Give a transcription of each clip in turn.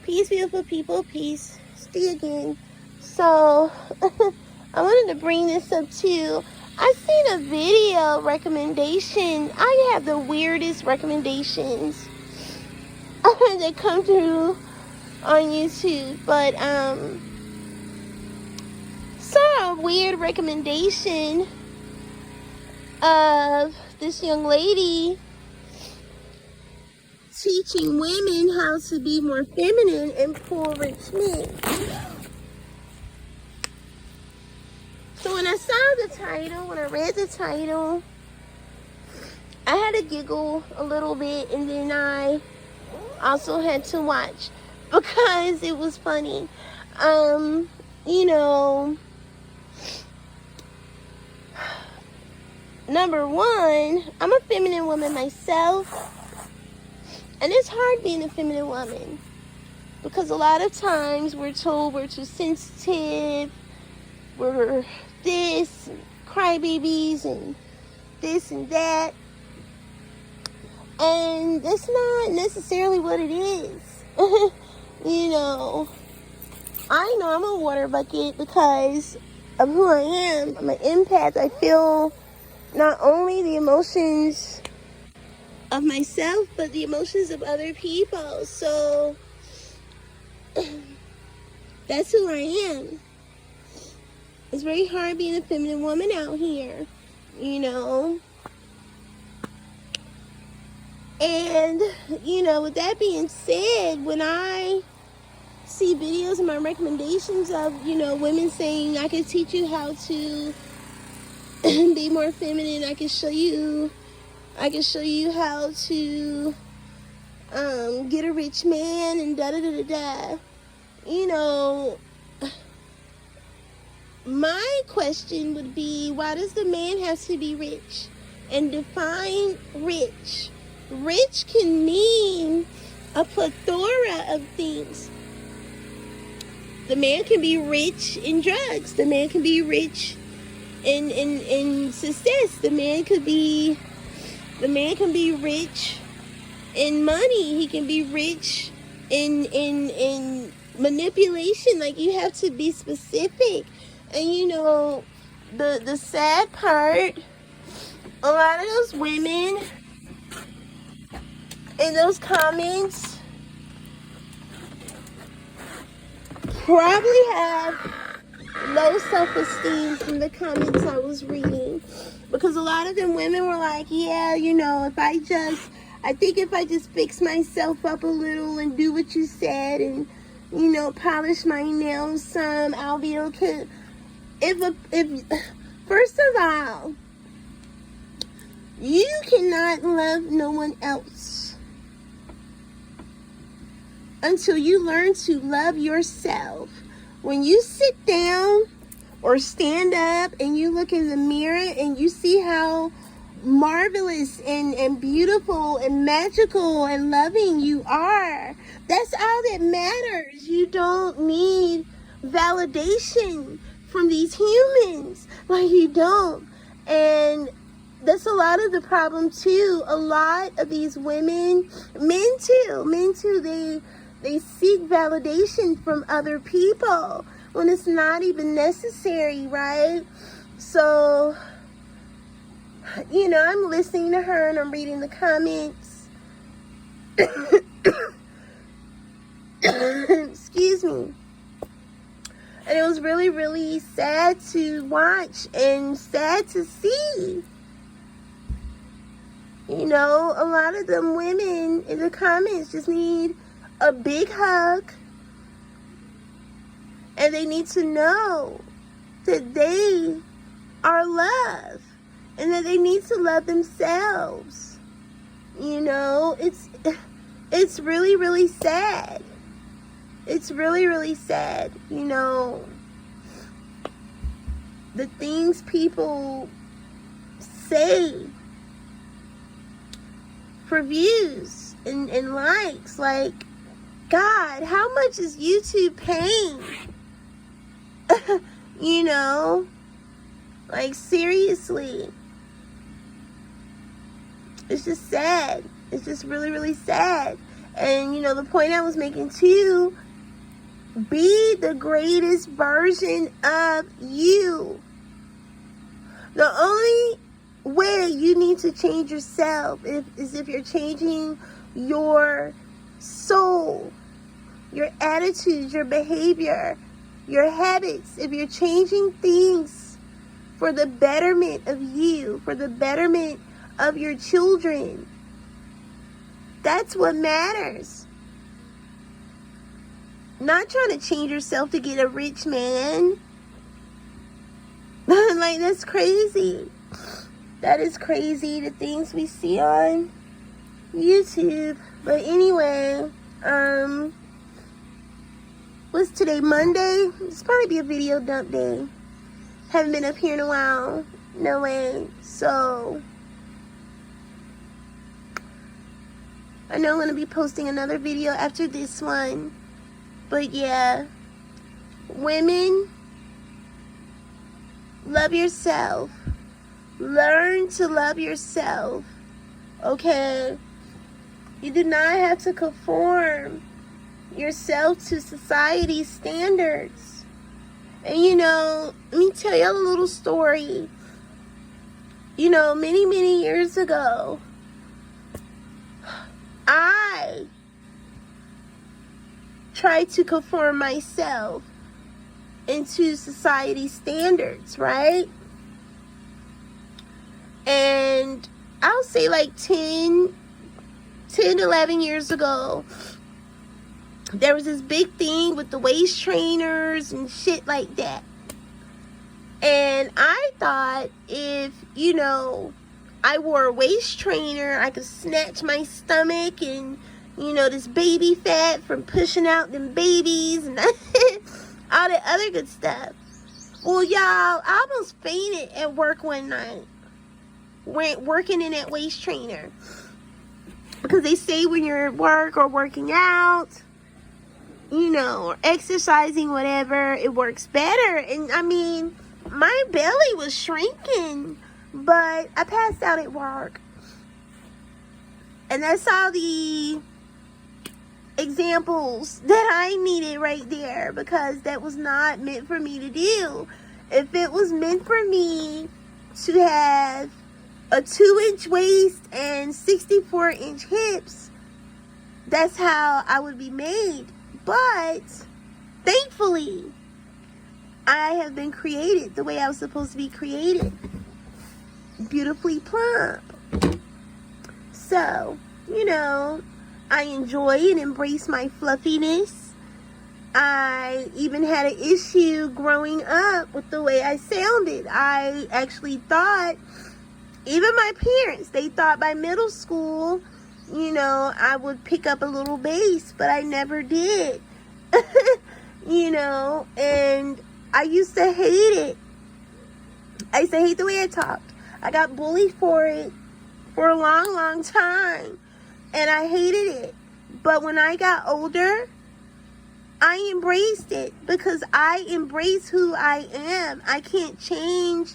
Peace, beautiful people. Peace. See you again. So, I wanted to bring this up too. I seen a video recommendation. I have the weirdest recommendations that come through on YouTube. But, saw a weird recommendation of this young lady teaching women how to be more feminine and pull rich men. So when I saw the title, when I read the title, I had to giggle a little bit, and then I also had to watch because it was funny. You know, number one, I'm a feminine woman myself. And it's hard being a feminine woman because a lot of times we're told we're too sensitive, we're this, crybabies, and this and that. And that's not necessarily what it is. You know I'm a water bucket because of who I am. I'm an empath. I feel not only the emotions of myself, but the emotions of other people. So that's who I am. It's very hard being a feminine woman out here, you know. And, you know, with that being said, when I see videos and my recommendations of, you know, women saying, I can teach you how to be more feminine, I can show you how to get a rich man and da-da-da-da-da. You know, my question would be, why does the man have to be rich? And define rich. Rich can mean a plethora of things. The man can be rich in drugs. The man can be rich in success. The man can be rich in money. He can be rich in manipulation. Like, you have to be specific. And you know, the sad part, a lot of those women in those comments probably have low self-esteem from the comments I was reading, because a lot of them women were like, yeah, you know, I think if I just fix myself up a little and do what you said and, you know, polish my nails some, I'll be okay. First of all, you cannot love no one else until you learn to love yourself. When you sit down or stand up and you look in the mirror and you see how marvelous and beautiful and magical and loving you are, that's all that matters. You don't need validation from these humans. Like, you don't. And that's a lot of the problem too. A lot of these women, men too, they seek validation from other people when it's not even necessary, right? So, you know, I'm listening to her and I'm reading the comments. Excuse me. And it was really, really sad to watch and sad to see. You know, a lot of them women in the comments just need a big hug. And they need to know that they are loved. And that they need to love themselves. You know, it's really, really sad. It's really, really sad, you know, the things people say for views and likes. Like, God, how much is YouTube paying? You know, like, seriously. It's just sad. It's just really, really sad. And, you know, the point I was making too, be the greatest version of you. The only way you need to change yourself is if you're changing your soul, your attitude, your behavior, your habits. If you're changing things for the betterment of you, for the betterment of your children, that's what matters. Not trying to change yourself to get a rich man. Like, that's crazy. That is crazy, the things we see on YouTube. But anyway, what's today, Monday? It's probably be a video dump day. Haven't been up here in a while. No way. So I know I'm going to be posting another video after this one. But yeah, women, love yourself. Learn to love yourself. Okay? You do not have to conform yourself to society's standards. And you know, let me tell y'all a little story. You know, many years ago, I tried to conform myself into society's standards, right? And I'll say like 10 to 11 years ago, there was this big thing with the waist trainers and shit like that. And I thought if, you know, I wore a waist trainer, I could snatch my stomach and, you know, this baby fat from pushing out them babies and all that other good stuff. Well, y'all, I almost fainted at work one night. Working in that waist trainer. Because they say when you're at work or working out, you know, or exercising, whatever, it works better. And I mean, my belly was shrinking, but I passed out at work. And that's all the examples that I needed right there, because that was not meant for me to do. If it was meant for me to have a 2-inch waist and 64-inch hips, that's how I would be made. But thankfully, I have been created the way I was supposed to be created. Beautifully plump. So, you know, I enjoy and embrace my fluffiness. I even had an issue growing up with the way I sounded. I actually thought, even my parents, they thought by middle school, you know, I would pick up a little bass, but I never did. You know, and I used to hate it. I used to hate the way I talked. I got bullied for it for a long time, and I hated it. But when I got older, I embraced it, because I embrace who I am. I can't change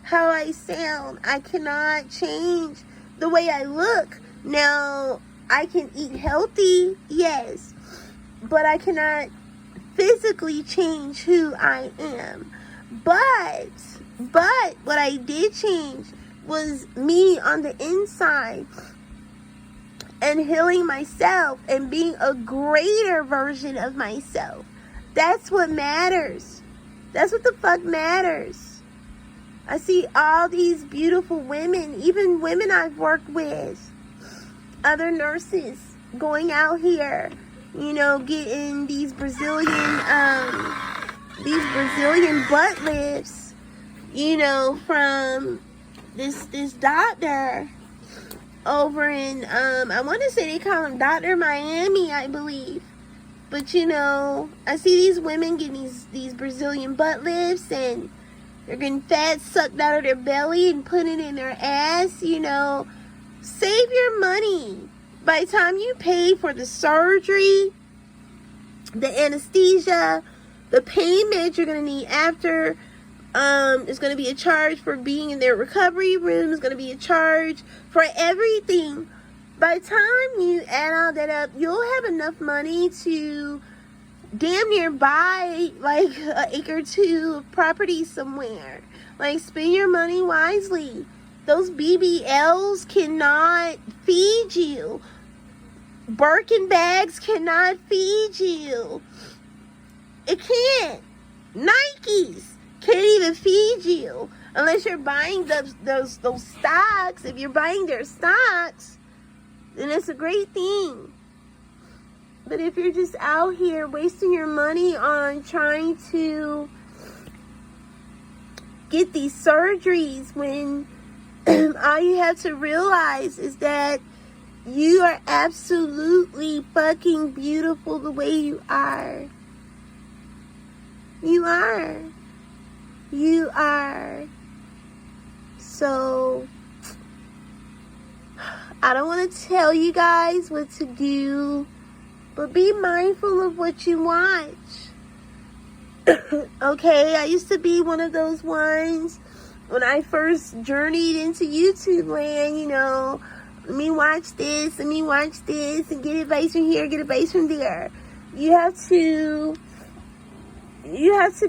how I sound. I cannot change the way I look. Now, I can eat healthy, yes, but I cannot physically change who I am. But what I did change was me on the inside, and healing myself and being a greater version of myself. That's what matters. That's what the fuck matters. I see all these beautiful women, even women I've worked with, other nurses, going out here, you know, getting these Brazilian butt lifts, you know, from this doctor over in, I want to say they call him Dr. Miami, I believe. But, you know, I see these women getting these Brazilian butt lifts, and they're getting fat sucked out of their belly and put it in their ass, you know. Save your money. By the time you pay for the surgery, the anesthesia, the pain meds you're going to need after, it's going to be a charge for being in their recovery room. It's going to be a charge for everything. By the time you add all that up, you'll have enough money to damn near buy like an acre or two of property somewhere. Like, spend your money wisely. Those BBLs cannot feed you. Birkin bags cannot feed you. It can't. Nikes can't even feed you unless you're buying those stocks. If you're buying their stocks, then it's a great thing. But if you're just out here wasting your money on trying to get these surgeries, when all you have to realize is that you are absolutely fucking beautiful the way you are. You are. You are. So, I don't want to tell you guys what to do, but be mindful of what you watch. Okay, I used to be one of those ones when I first journeyed into YouTube land, you know, let me watch this, and get advice from here, get advice from there. You have to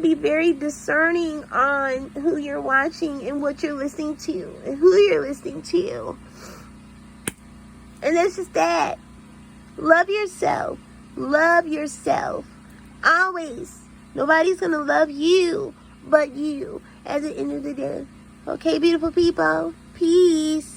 be very discerning on who you're watching and what you're listening to and who you're listening to. And that's just that. Love yourself. Love yourself. Always. Nobody's going to love you but you at the end of the day. Okay, beautiful people? Peace.